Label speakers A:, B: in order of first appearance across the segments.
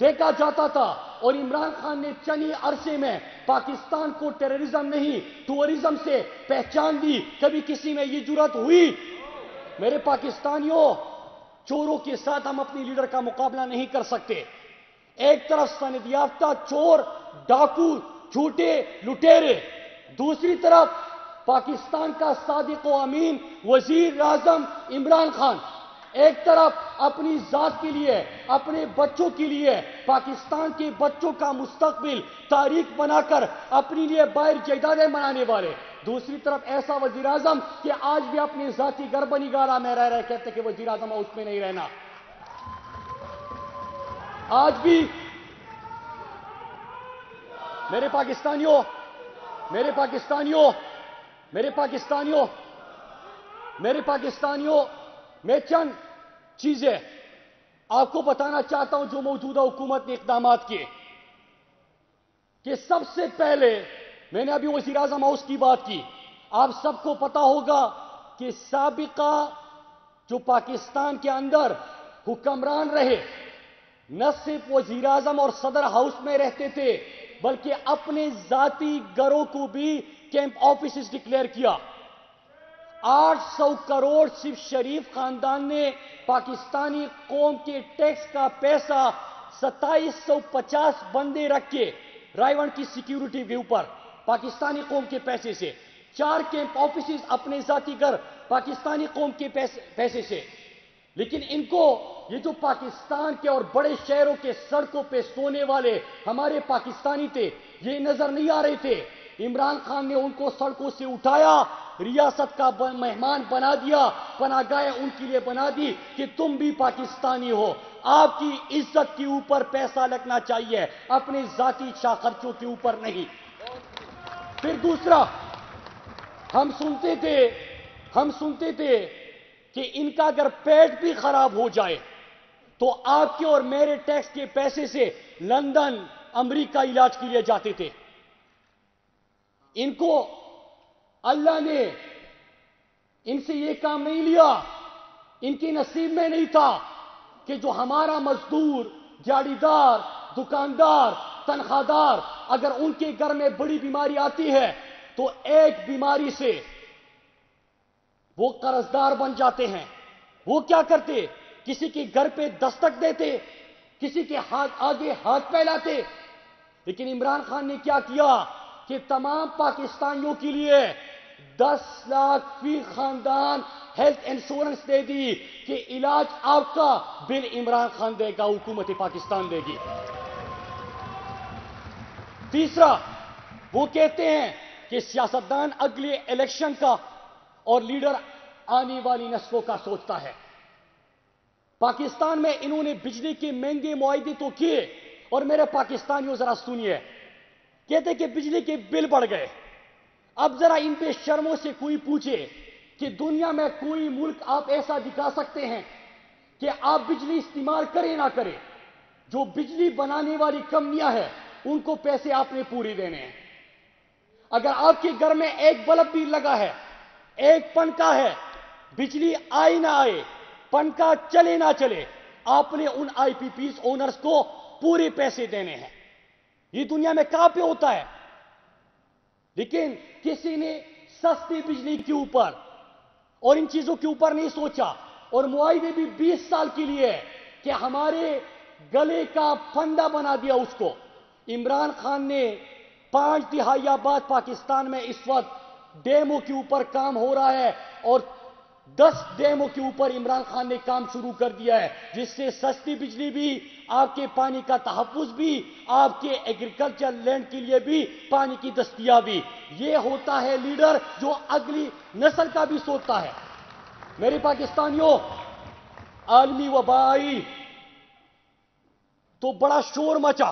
A: دیکھا جاتا تھا، اور عمران خان نے چند ہی عرصے میں پاکستان کو ٹیررزم نہیں ٹورزم سے پہچان دی۔ کبھی کسی میں یہ جرات ہوئی؟ میرے پاکستانیوں، چوروں کے ساتھ ہم اپنی لیڈر کا مقابلہ نہیں کر سکتے۔ ایک طرف سند یافتہ چور، ڈاکو، جھوٹے لٹیرے، دوسری طرف پاکستان کا صادق و امین وزیر اعظم عمران خان، ایک طرف اپنی ذات کے لیے، اپنے بچوں کے لیے، پاکستان کے بچوں کا مستقبل تاریخ بنا کر اپنے لیے باہر جائیدادیں بنانے والے، دوسری طرف ایسا وزیر اعظم کہ آج بھی اپنے ذاتی گھر بنی گارا میں رہ رہے کہتے کہ وزیر اعظم ہاؤس میں نہیں رہنا۔ آج بھی میرے پاکستانیوں میرے پاکستانیوں میرے پاکستانیوں میرے پاکستانیوں میں چند چیزیں آپ کو بتانا چاہتا ہوں جو موجودہ حکومت نے اقدامات کیے۔ کہ سب سے پہلے میں نے ابھی وزیر اعظم ہاؤس کی بات کی، آپ سب کو پتا ہوگا کہ سابقہ جو پاکستان کے اندر حکمران رہے، نہ صرف وزیر اعظم اور صدر ہاؤس میں رہتے تھے بلکہ اپنے ذاتی گھروں کو بھی کیمپ آفیسز ڈکلیئر کیا۔ 800 کروڑ صرف شریف خاندان نے پاکستانی قوم کے ٹیکس کا پیسہ 2750 بندے رکھ کے رائیونڈ کی سیکیورٹی کے اوپر پاکستانی قوم کے پیسے سے 4 کیمپ آفیسز اپنے ذاتی گھر پاکستانی قوم کے پیسے سے۔ لیکن ان کو یہ جو پاکستان کے اور بڑے شہروں کے سڑکوں پہ سونے والے ہمارے پاکستانی تھے، یہ نظر نہیں آ رہے تھے۔ عمران خان نے ان کو سڑکوں سے اٹھایا، ریاست کا مہمان بنا دیا، پناہ گاہیں ان کے لیے بنا دی کہ تم بھی پاکستانی ہو، آپ کی عزت کے اوپر پیسہ لگنا چاہیے، اپنے ذاتی شاہ خرچوں کے اوپر نہیں۔ پھر دوسرا، ہم سنتے تھے کہ ان کا اگر پیٹ بھی خراب ہو جائے تو آپ کے اور میرے ٹیکس کے پیسے سے لندن، امریکہ علاج کے لیے جاتے تھے۔ ان کو اللہ نے ان سے یہ کام نہیں لیا، ان کے نصیب میں نہیں تھا کہ جو ہمارا مزدور، دیہڑی دار، دکاندار، تنخواہ دار، اگر ان کے گھر میں بڑی بیماری آتی ہے تو ایک بیماری سے وہ قرضدار بن جاتے ہیں۔ وہ کیا کرتے؟ کسی کے گھر پہ دستک دیتے، کسی کے آگے ہاتھ پھیلاتے۔ لیکن عمران خان نے کیا کیا کہ تمام پاکستانیوں کے لیے 10 لاکھ فی خاندان ہیلتھ انشورنس دے دی کہ علاج آپ کا بل عمران خان دے گا، حکومت پاکستان دے گی۔ تیسرا، وہ کہتے ہیں کہ سیاستدان اگلے الیکشن کا اور لیڈر آنے والی نسلوں کا سوچتا ہے۔ پاکستان میں انہوں نے بجلی کے مہنگے معاہدے تو کیے، اور میرے پاکستانیوں ذرا سنیے، کہتے کہ بجلی کے بل بڑھ گئے۔ اب ذرا ان بے شرموں سے کوئی پوچھے کہ دنیا میں کوئی ملک آپ ایسا دکھا سکتے ہیں کہ آپ بجلی استعمال کریں نہ کریں، جو بجلی بنانے والی کمپنیاں ہیں ان کو پیسے آپ نے پورے دینے ہیں۔ اگر آپ کے گھر میں ایک بلب بھی لگا ہے، ایک پنکھا ہے، بجلی آئے نہ آئے، پنکھا چلے نہ چلے، آپ نے ان آئی پی پیز اونرز کو پورے پیسے دینے ہیں۔ یہ دنیا میں کہاں پہ ہوتا ہے؟ لیکن کسی نے سستی بجلی کے اوپر اور ان چیزوں کے اوپر نہیں سوچا، اور معاہدے بھی 20 سال کے لیے کہ ہمارے گلے کا پھندا بنا دیا اس کو۔ عمران خان نے 5 دہائیاں بعد پاکستان میں اس وقت ڈیموں کے اوپر کام ہو رہا ہے، اور 10 ڈیموں کے اوپر عمران خان نے کام شروع کر دیا ہے، جس سے سستی بجلی بھی، آپ کے پانی کا تحفظ بھی، آپ کے ایگریکلچر لینڈ کے لیے بھی پانی کی دستیابی۔ یہ ہوتا ہے لیڈر جو اگلی نسل کا بھی سوچتا ہے۔ میرے پاکستانیوں، عالمی وبا آئی تو بڑا شور مچا،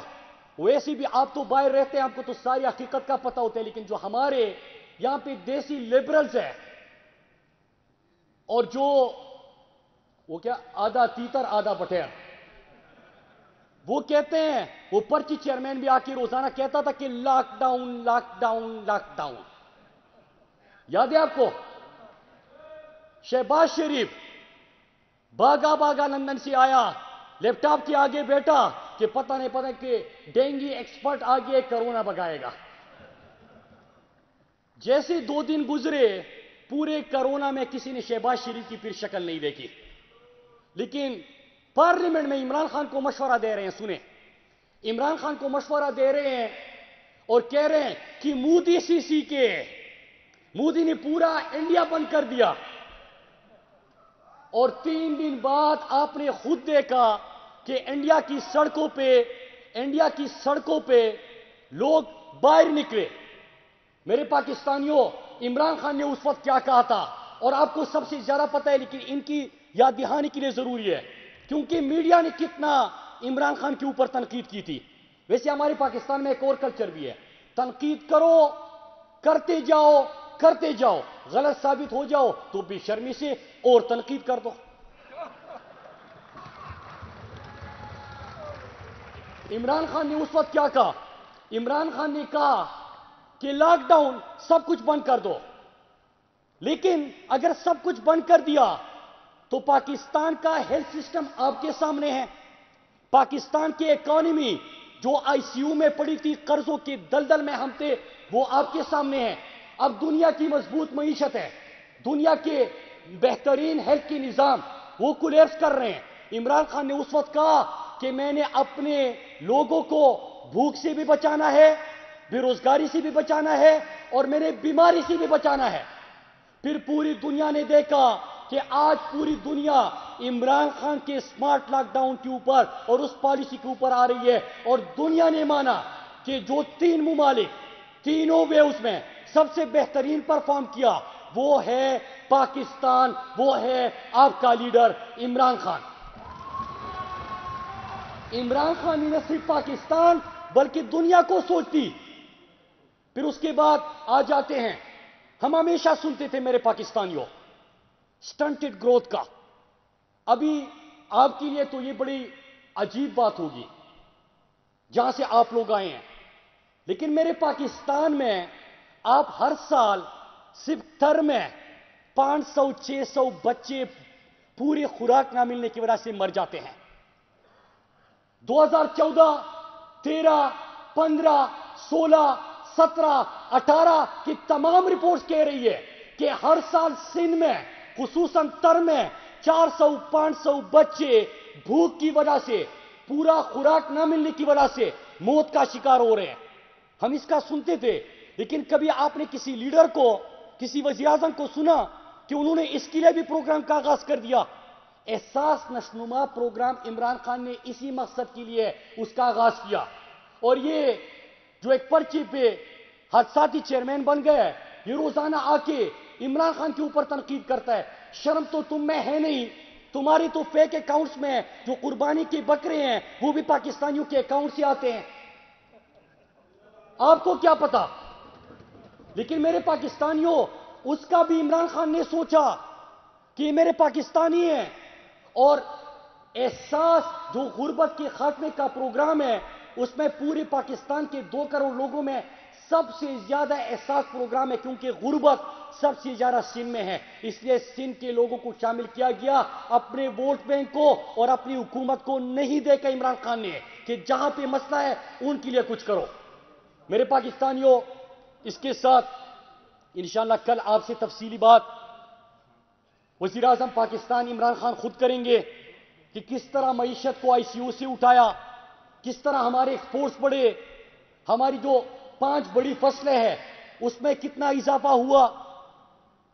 A: ویسے بھی آپ تو باہر رہتے ہیں، آپ کو تو ساری حقیقت کا پتہ ہوتا ہے، لیکن جو ہمارے یہاں پہ دیسی لبرلز ہیں، اور جو وہ کیا آدھا تیتر آدھا بٹیر، وہ کہتے ہیں، وہ پرچی چیئرمین بھی آ کے روزانہ کہتا تھا کہ lockdown lockdown lockdown. یاد ہے آپ کو؟ شہباز شریف بھاگا لندن سے آیا، لیپ ٹاپ کے آگے بیٹھا کہ پتہ نہیں کہ ڈینگی ایکسپرٹ آگے کرونا بگائے گا. جیسے 2 دن گزرے پورے کرونا میں کسی نے شہباز شریف کی پھر شکل نہیں دیکھی. لیکن پارلیمنٹ میں عمران خان کو مشورہ دے رہے ہیں. سنیں, عمران خان کو مشورہ دے رہے ہیں اور کہہ رہے ہیں کہ مودی سی کے مودی نے پورا انڈیا بند کر دیا. اور 3 دن بعد آپ نے خود دیکھا کہ انڈیا کی سڑکوں پہ لوگ باہر نکلے. میرے پاکستانیوں, عمران خان نے اس وقت کیا کہا تھا اور آپ کو سب سے زیادہ پتہ ہے, لیکن ان کی یاد دہانی کے لیے ضروری ہے کیونکہ میڈیا نے کتنا عمران خان کے اوپر تنقید کی تھی. ویسے ہمارے پاکستان میں ایک اور کلچر بھی ہے, تنقید کرو, کرتے جاؤ, غلط ثابت ہو جاؤ تو بے شرمی سے اور تنقید کر دو. عمران خان نے اس وقت کیا کہا؟ عمران خان نے کہا کہ لاک ڈاؤن سب کچھ بند کر دو, لیکن اگر سب کچھ بند کر دیا تو پاکستان کا ہیلتھ سسٹم آپ کے سامنے ہے. پاکستان کی اکانومی جو آئی سی یو میں پڑی تھی, قرضوں کے دلدل میں ہم تھے, وہ آپ کے سامنے ہے. اب دنیا کی مضبوط معیشت ہے, دنیا کے بہترین ہیلتھ کے نظام وہ کولیپس کر رہے ہیں. عمران خان نے اس وقت کہا کہ میں نے اپنے لوگوں کو بھوک سے بھی بچانا ہے, بے روزگاری سے بھی بچانا ہے, اور میں نے بیماری سے بھی بچانا ہے. پھر پوری دنیا نے دیکھا کہ آج پوری دنیا عمران خان کے سمارٹ لاک ڈاؤن کے اوپر اور اس پالیسی کے اوپر آ رہی ہے, اور دنیا نے مانا کہ جو 3 ممالک تینوں ویوز میں سب سے بہترین پرفارم کیا وہ ہے پاکستان, وہ ہے آپ کا لیڈر عمران خان. عمران خان نے نہ صرف پاکستان بلکہ دنیا کو سوچ دی. پھر اس کے بعد آ جاتے ہیں, ہم ہمیشہ سنتے تھے میرے پاکستانیوں سٹنٹڈ گروتھ کا. ابھی آپ کے لیے تو یہ بڑی عجیب بات ہوگی جہاں سے آپ لوگ آئے ہیں, لیکن میرے پاکستان میں آپ ہر سال صرف ٹرم میں 500-600 بچے پوری خوراک نہ ملنے کی وجہ سے مر جاتے ہیں. 2014, 13, 15, 16, 17, 18 کی تمام رپورٹس کہہ رہی ہے کہ ہر سال سندھ میں خصوصاً ٹرم میں 400-500 بچے بھوک کی وجہ سے, پورا خوراک نہ ملنے کی وجہ سے موت کا شکار ہو رہے ہیں. ہم اس کا سنتے تھے, لیکن کبھی آپ نے کسی لیڈر کو, کسی وزیر اعظم کو سنا کہ انہوں نے اس کے لیے بھی پروگرام کا آغاز کر دیا؟ احساس نشوونما پروگرام عمران خان نے اسی مقصد کے لیے اس کا آغاز کیا. اور یہ جو ایک پرچی پہ حادثاتی چیئرمین بن گئے, یہ روزانہ آ کے عمران خان کے اوپر تنقید کرتا ہے. شرم تو تم میں ہے نہیں, تمہاری تو فیک اکاؤنٹس میں جو قربانی کے بکرے ہیں وہ بھی پاکستانیوں کے اکاؤنٹ سے آتے ہیں, آپ کو کیا پتا. لیکن میرے پاکستانیوں, اس کا بھی عمران خان نے سوچا کہ یہ میرے پاکستانی ہیں, اور احساس جو غربت کے خاتمے کا پروگرام ہے اس میں پورے پاکستان کے 2 کروڑ لوگوں میں سب سے زیادہ احساس پروگرام ہے, کیونکہ غربت سب سے زیادہ سندھ میں ہے. اس لیے سندھ کے لوگوں کو شامل کیا گیا. اپنے ووٹ بینک کو اور اپنی حکومت کو نہیں دیکھا عمران خان نے کہ جہاں پہ مسئلہ ہے ان کے لیے کچھ کرو. میرے پاکستانیوں, اس کے ساتھ انشاءاللہ کل آپ سے تفصیلی بات وزیر اعظم پاکستان عمران خان خود کریں گے کہ کس طرح معیشت کو آئی سی یو سے اٹھایا, کس طرح ہمارے ایکسپورٹس بڑھے, ہماری جو 5 بڑی فصلیں ہیں اس میں کتنا اضافہ ہوا,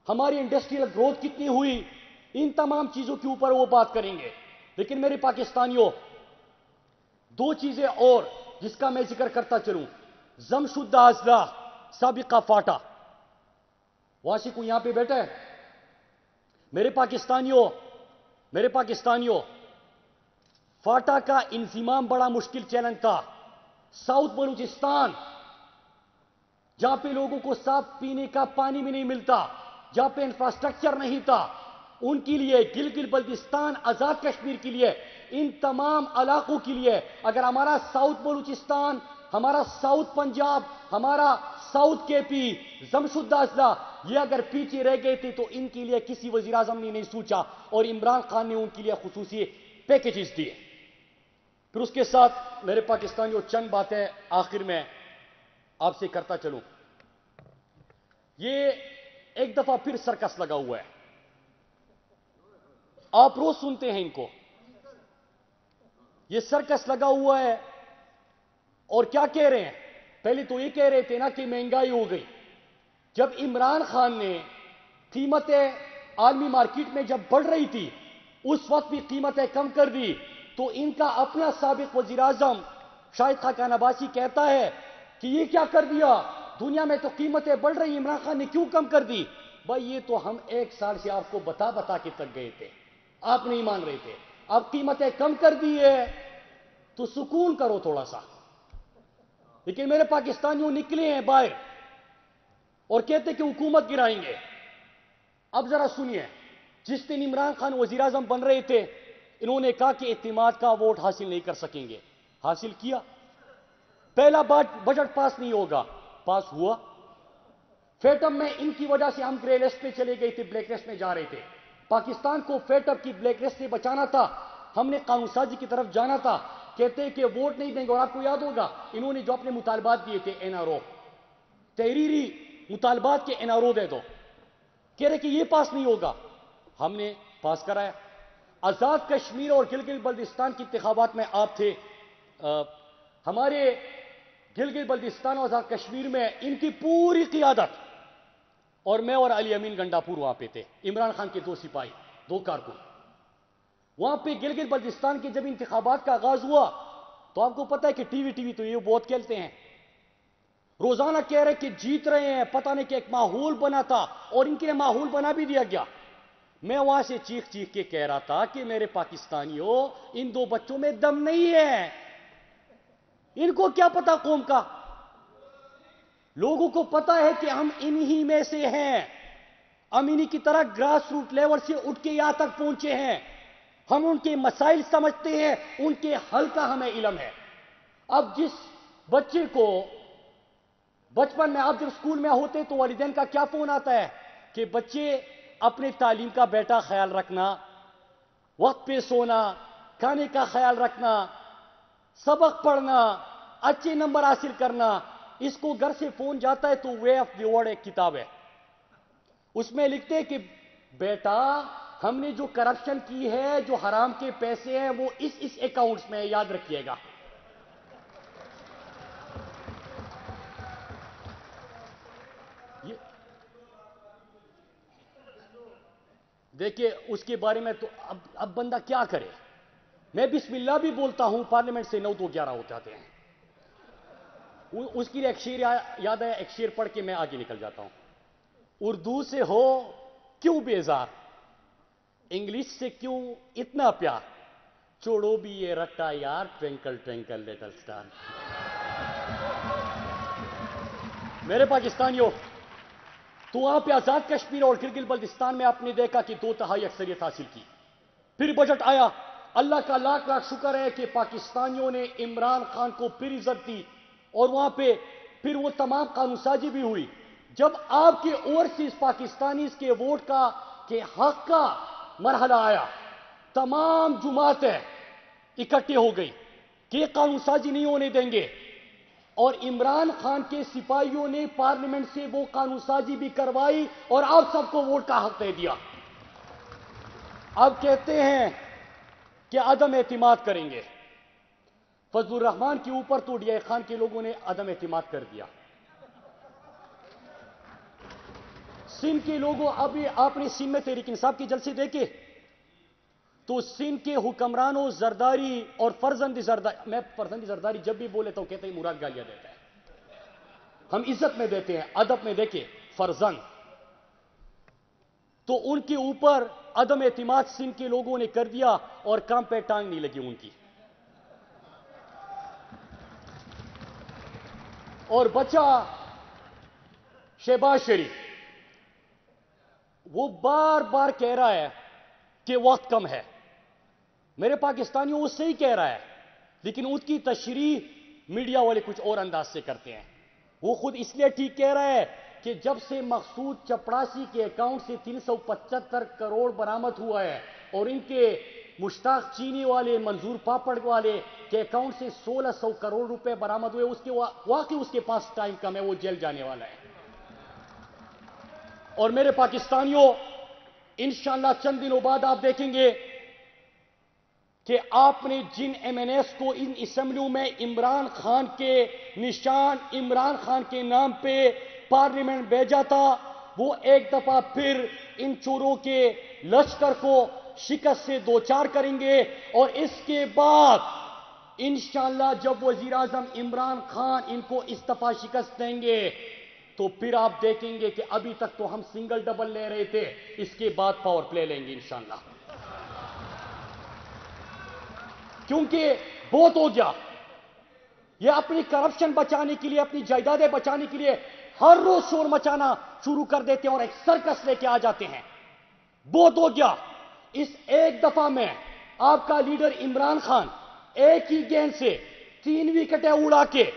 A: ہماری انڈسٹریل گروتھ کتنی ہوئی, ان تمام چیزوں کے اوپر وہ بات کریں گے. لیکن میرے پاکستانیوں, 2 چیزیں اور جس کا میں ذکر کرتا چلوں. زم شدہ اضلاع سابقہ فاٹا, وہاں سے کوئی یہاں پہ بیٹھا ہے؟ میرے پاکستانیوں, فاٹا کا انضمام بڑا مشکل چیلنج تھا. ساؤتھ بلوچستان جہاں پہ لوگوں کو صاف پینے کا پانی بھی نہیں ملتا, جہاں پہ انفراسٹرکچر نہیں تھا, ان کے لیے گلگت بلتستان, آزاد کشمیر کے لیے, ان تمام علاقوں کے لیے اگر ہمارا ساؤتھ بلوچستان, ہمارا ساؤتھ پنجاب, ہمارا ساؤتھ کے پی, جمشید اضلاع یہ اگر پیچھے رہ گئے تھے تو ان کے لیے کسی وزیر اعظم نے نہیں سوچا, اور عمران خان نے ان کے لیے خصوصی پیکیجز دیے. پھر اس کے ساتھ میرے پاکستانیوں چند باتیں آخر میں آپ سے کرتا چلوں. یہ ایک دفعہ پھر سرکس لگا ہوا ہے. آپ روز سنتے ہیں ان کو. یہ سرکس لگا ہوا ہے اور کیا کہہ رہے ہیں؟ پہلے تو یہ کہہ رہے تھے نا کہ مہنگائی ہو گئی. جب عمران خان نے قیمتیں عالمی مارکیٹ میں جب بڑھ رہی تھی اس وقت بھی قیمتیں کم کر دی تو ان کا اپنا سابق وزیر اعظم شاہد خاقان عباسی کہتا ہے کہ یہ کیا کر دیا، دنیا میں تو قیمتیں بڑھ رہی، عمران خان نے کیوں کم کر دی؟ بھائی یہ تو ہم 1 سال سے آپ کو بتا کے تک گئے تھے، آپ نہیں مان رہے تھے. اب قیمتیں کم کر دی ہے تو سکون کرو تھوڑا سا. لیکن میرے پاکستانیوں نکلے ہیں باہر اور کہتے کہ حکومت گرائیں گے. اب ذرا سنیے، جس دن عمران خان وزیر اعظم بن رہے تھے انہوں نے کہا کہ اعتماد کا ووٹ حاصل نہیں کر سکیں گے. حاصل کیا. پہلا بجٹ پاس نہیں ہوگا، پاس ہوا. فیٹم میں ان کی وجہ سے ہم گرے لسٹ پہ چلے گئے تھے، بلیک لسٹ میں جا رہے تھے. پاکستان کو فیٹم کی بلیک لسٹ سے بچانا تھا، ہم نے قانون سازی کی طرف جانا تھا. کہتے کہ ووٹ نہیں دیں گے. اور آپ کو یاد ہوگا انہوں نے جو اپنے مطالبات دیے تھے این آر او، تحریری مطالبات کے این آر او دے دو، کہہ رہے کہ یہ پاس نہیں ہوگا. ہم نے پاس کرایا. آزاد کشمیر اور گلگت بلتستان کے انتخابات میں آپ تھے. ہمارے گلگت بلتستان اور آزاد کشمیر میں ان کی پوری قیادت، اور میں اور علی امین گنڈاپور وہاں پہ تھے، عمران خان کے 2 سپاہی 2 کارکن. وہاں پہ گلگت بلتستان کے جب انتخابات کا آغاز ہوا تو آپ کو پتا ہے کہ ٹی وی تو یہ بہت کھیلتے ہیں، روزانہ کہہ رہے کہ جیت رہے ہیں. پتہ نہیں کہ ایک ماحول بنا تھا اور ان کے لیے ماحول بنا بھی دیا گیا. میں وہاں سے چیخ کے کہہ رہا تھا کہ میرے پاکستانیوں، ان 2 بچوں میں دم نہیں ہے. ان کو کیا پتا قوم کا؟ لوگوں کو پتا ہے کہ ہم انہی میں سے ہیں. ہم انہی کی طرح گراس روٹ لیول سے اٹھ کے یہاں تک پہنچے ہیں. ہم ان کے مسائل سمجھتے ہیں، ان کے حل کا ہمیں علم ہے. اب جس بچے کو بچپن میں آپ جب اسکول میں ہوتے تو والدین کا کیا فون آتا ہے کہ بچے اپنے تعلیم کا بیٹا خیال رکھنا، وقت پہ سونا، کھانے کا خیال رکھنا، سبق پڑھنا، اچھے نمبر حاصل کرنا. اس کو گھر سے فون جاتا ہے تو وے آف دی ورلڈ ایک کتاب ہے، اس میں لکھتے ہیں کہ بیٹا ہم نے جو کرپشن کی ہے، جو حرام کے پیسے ہیں وہ اس اکاؤنٹس میں یاد رکھیے گا. دیکھیے اس کے بارے میں تو اب بندہ کیا کرے. میں بسم اللہ بھی بولتا ہوں، پارلیمنٹ سے 9 تو 11 ہو جاتے ہیں. اس کے لیے ایک شعر یاد ہے، ایک شعر پڑھ کے میں آگے نکل جاتا ہوں. اردو سے ہو کیوں بیزار، انگلش سے کیوں اتنا پیار، چھوڑو بھی یہ رٹا یار، ٹوینکل ٹوینکل لٹل سٹار. میرے پاکستانیوں، تو وہاں پہ آزاد کشمیر اور گلگت بلتستان میں آپ نے دیکھا کہ 2/3 اکثریت حاصل کی. پھر بجٹ آیا. اللہ کا لاکھ لاکھ شکر ہے کہ پاکستانیوں نے عمران خان کو پھر عزت دی اور وہاں پہ پھر وہ تمام قانون سازی بھی ہوئی. جب آپ کے اوورسیز پاکستانیز کے ووٹ کا کے حق کا مرحلہ آیا، تمام جماعتیں اکٹھے ہو گئی کہ قانون سازی نہیں ہونے دیں گے، اور عمران خان کے سپاہیوں نے پارلیمنٹ سے وہ قانون سازی بھی کروائی اور آپ سب کو ووٹ کا حق دے دیا. اب کہتے ہیں کہ عدم اعتماد کریں گے. فضل الرحمان کے اوپر تو ڈی آئی خان کے لوگوں نے عدم اعتماد کر دیا. سندھ کے لوگوں، ابھی آپ نے سندھ میں تحریک انصاف کے جلسے دیکھے تو سندھ کے حکمرانوں زرداری اور فرزند زرداری، میں فرزند زرداری جب بھی بولتا ہوں کہتے ہیں مراد گالیاں دیتا ہے، ہم عزت میں دیتے ہیں، ادب میں دیکھیں فرزند. تو ان کے اوپر عدم اعتماد سندھ کے لوگوں نے کر دیا اور کام پہ ٹانگ نہیں لگی ان کی. اور بچہ شہباز شریف، وہ بار بار کہہ رہا ہے کہ وقت کم ہے. میرے پاکستانیوں وہ صحیح کہہ رہا ہے، لیکن اس کی تشریح میڈیا والے کچھ اور انداز سے کرتے ہیں. وہ خود اس لیے ٹھیک کہہ رہا ہے کہ جب سے مقصود چپڑاسی کے اکاؤنٹ سے 375 کروڑ برآمد ہوا ہے اور ان کے مشتاق چینی والے، منظور پاپڑ والے کے اکاؤنٹ سے 1600 کروڑ روپے برآمد ہوئے، اس کے واقعی اس کے پاس ٹائم کم ہے، وہ جیل جانے والا ہے۔ اور میرے پاکستانیوں، انشاءاللہ چند دنوں بعد آپ دیکھیں گے کہ آپ نے جن ایم این ایس کو ان اسمبلیوں میں عمران خان کے نشان، عمران خان کے نام پہ پارلیمنٹ بھیجا تھا، وہ ایک دفعہ پھر ان چوروں کے لشکر کو شکست سے دوچار کریں گے۔ اور اس کے بعد انشاءاللہ جب وزیر اعظم عمران خان ان کو اس دفعہ شکست دیں گے تو پھر آپ دیکھیں گے کہ ابھی تک تو ہم سنگل ڈبل لے رہے تھے، اس کے بعد پاور پلے لیں گے انشاءاللہ، کیونکہ بہت ہو گیا۔ یہ اپنی کرپشن بچانے کے لیے، اپنی جائیدادیں بچانے کے لیے ہر روز شور مچانا شروع کر دیتے ہیں اور ایک سرکس لے کے آ جاتے ہیں۔ بہت ہو گیا۔ اس ایک دفعہ میں آپ کا لیڈر عمران خان ایک ہی گیند سے 3 وکٹیں اڑا کے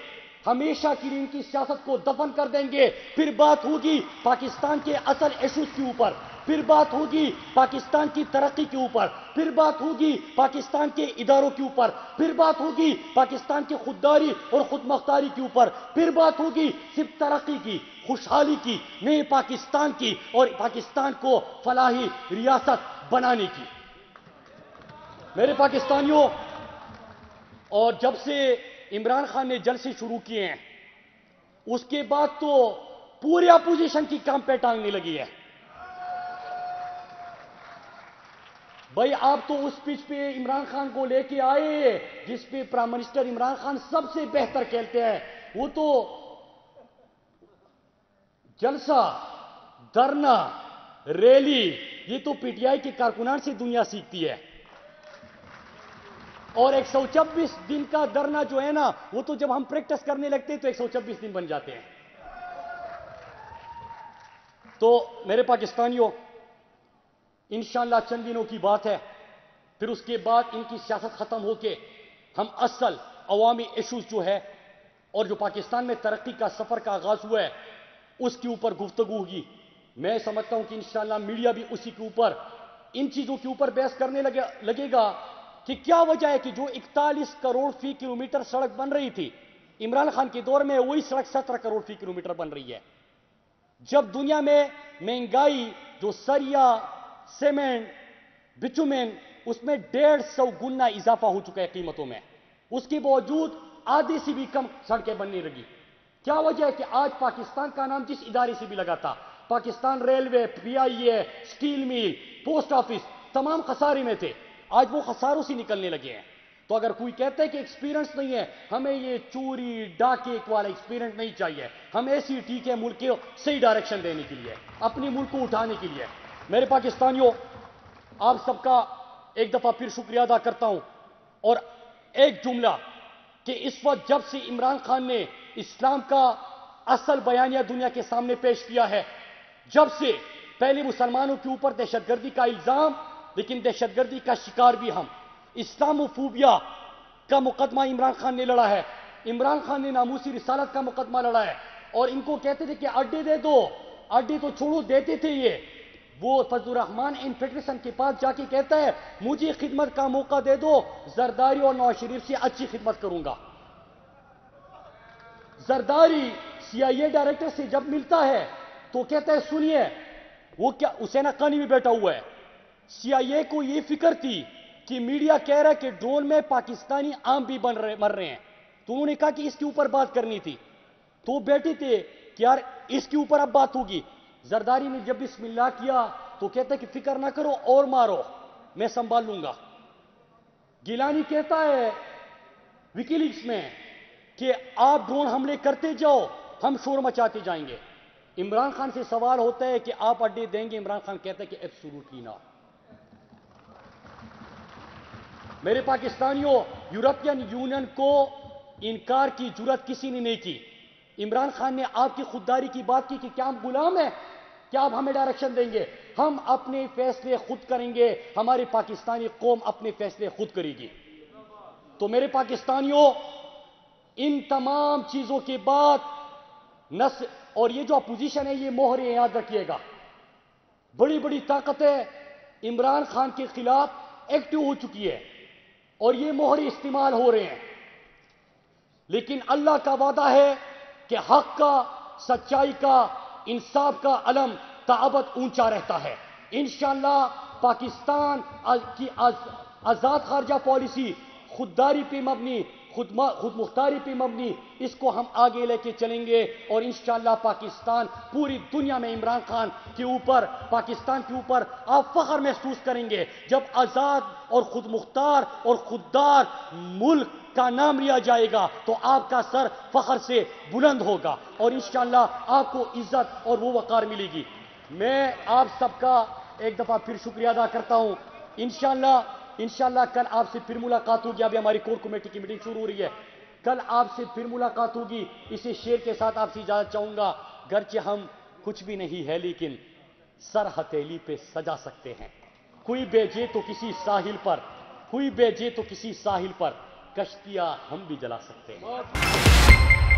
A: ہمیشہ کی ان کی سیاست کو دفن کر دیں گے۔ پھر بات ہوگی پاکستان کے اصل ایشوز کے اوپر، پھر بات ہوگی پاکستان کی ترقی کے اوپر، پھر بات ہوگی پاکستان کے اداروں کے اوپر، پھر بات ہوگی پاکستان کی خودداری اور خود مختاری کے اوپر، پھر بات ہوگی صرف ترقی کی، خوشحالی کی، نئے پاکستان کی اور پاکستان کو فلاحی ریاست بنانے کی۔ میرے پاکستانیوں، اور جب سے عمران خان نے جلسے شروع کیے ہیں اس کے بعد تو پورے اپوزیشن کی کام پہ ٹانگنے لگی ہے۔ بھائی آپ تو اس پچ پہ عمران خان کو لے کے آئے جس پہ پرائم منسٹر عمران خان سب سے بہتر کھیلتے ہیں، وہ تو جلسہ، دھرنا، ریلی، یہ تو پی ٹی آئی کے کارکنان سے دنیا سیکھتی ہے۔ اور 126 دن کا دھرنا جو ہے نا، وہ تو جب ہم پریکٹس کرنے لگتے ہیں تو 126 دن بن جاتے ہیں۔ تو میرے پاکستانیوں، انشاءاللہ چند دنوں کی بات ہے، پھر اس کے بعد ان کی سیاست ختم ہو کے ہم اصل عوامی ایشوز جو ہے اور جو پاکستان میں ترقی کا سفر کا آغاز ہوا ہے اس کے اوپر گفتگو ہوگی۔ میں سمجھتا ہوں کہ انشاءاللہ میڈیا بھی اسی کے اوپر، ان چیزوں کے اوپر بحث کرنے لگے گا کہ کیا وجہ ہے کہ جو 41 کروڑ فی کلومیٹر سڑک بن رہی تھی عمران خان کے دور میں، وہی سڑک 17 کروڑ فی کلومیٹر بن رہی ہے۔ جب دنیا میں مہنگائی، جو سریا، سیمنٹ، بچومن، اس میں 150 گنا اضافہ ہو چکا ہے قیمتوں میں، اس کے باوجود آدھی سے بھی کم سڑکیں بننے لگی۔ کیا وجہ ہے کہ آج پاکستان کا نام جس ادارے سے بھی لگا تھا، پاکستان ریلوے، پی آئی اے، سٹیل میل، پوسٹ آفس، تمام خسارے میں تھے، آج وہ خساروں سے نکلنے لگے ہیں۔ تو اگر کوئی کہتا ہے کہ ایکسپیرنس نہیں ہے، ہمیں یہ چوری ڈاکے والا ایکسپیرنس نہیں چاہیے، ہم ایسی ٹھیک ہے ملک کو صحیح ڈائریکشن دینے کے لیے، اپنے ملک کو اٹھانے کے لیے۔ میرے پاکستانیوں، آپ سب کا ایک دفعہ پھر شکریہ ادا کرتا ہوں، اور ایک جملہ کہ اس وقت جب سے عمران خان نے اسلام کا اصل بیانیہ دنیا کے سامنے پیش کیا ہے، جب سے پہلے مسلمانوں کے اوپر دہشت گردی کا الزام، لیکن دہشت گردی کا شکار بھی ہم، اسلام و فوبیا کا مقدمہ عمران خان نے لڑا ہے، عمران خان نے ناموسی رسالت کا مقدمہ لڑا ہے، اور ان کو کہتے تھے کہ اڈے دے دو، اڈے تو چھوڑو، دیتے تھے یہ۔ وہ فضل الرحمان ان فیڈریشن کے پاس جا کے کہتا ہے مجھے خدمت کا موقع دے دو، زرداری اور نواز شریف سے اچھی خدمت کروں گا۔ زرداری سی آئی اے ڈائریکٹر سے جب ملتا ہے تو کہتا ہے سنیے، وہ کیا حسین حقانی بھی بیٹھا ہوا ہے، سی آئی اے کو یہ فکر تھی کہ میڈیا کہہ رہا ہے کہ ڈرون میں پاکستانی عام بھی مر رہے ہیں، تو انہوں نے کہا کہ اس کے اوپر بات کرنی تھی، تو بیٹھے تھے کہ یار اس کے اوپر اب بات ہوگی۔ زرداری نے جب بسم اللہ کیا تو کہتا ہے کہ فکر نہ کرو اور مارو، میں سنبھال لوں گا۔ گیلانی کہتا ہے وکی لیکس میں کہ آپ ڈرون حملے کرتے جاؤ، ہم شور مچاتے جائیں گے۔ عمران خان سے سوال ہوتا ہے کہ آپ اڈے دیں گے، عمران خان کہتا ہے کہ ایبسولوٹلی ناٹ۔ میرے پاکستانیوں، یورپین یونین کو انکار کی جرات کسی نے نہیں کی۔ عمران خان نے آپ کی خودداری کی بات کی کہ کیا ہم غلام ہیں، کیا آپ ہمیں ڈائریکشن دیں گے؟ ہم اپنے فیصلے خود کریں گے، ہماری پاکستانی قوم اپنے فیصلے خود کرے گی۔ تو میرے پاکستانیوں، ان تمام چیزوں کے بعد اور یہ جو اپوزیشن ہے، یہ مہریں یاد رکھیے گا، بڑی بڑی طاقتیں عمران خان کے خلاف ایکٹیو ہو چکی ہے اور یہ مہرے استعمال ہو رہے ہیں، لیکن اللہ کا وعدہ ہے کہ حق کا، سچائی کا، انصاف کا علم تابت اونچا رہتا ہے۔ انشاءاللہ پاکستان کی آزاد خارجہ پالیسی خودداری پہ مبنی، خود مختاری پہ مبنی، اس کو ہم آگے لے کے چلیں گے، اور انشاءاللہ پاکستان پوری دنیا میں عمران خان کے اوپر، پاکستان کے اوپر آپ فخر محسوس کریں گے۔ جب آزاد اور خود مختار اور خوددار ملک کا نام لیا جائے گا تو آپ کا سر فخر سے بلند ہوگا، اور انشاءاللہ آپ کو عزت اور وہ وقار ملے گی۔ میں آپ سب کا ایک دفعہ پھر شکریہ ادا کرتا ہوں۔ انشاءاللہ کل آپ سے پھر ملاقات ہوگی۔ ابھی ہماری کور کمیٹی کی میٹنگ شروع ہو رہی ہے، کل آپ سے پھر ملاقات ہوگی۔ اسی شعر کے ساتھ آپ سے اجازت چاہوں گا، گرچہ ہم کچھ بھی نہیں ہے لیکن سر ہتھیلی پہ سجا سکتے ہیں۔ کوئی بھیجے تو کسی ساحل پر، کوئی بھیجے تو کسی ساحل پر، کشتیاں ہم بھی جلا سکتے ہیں۔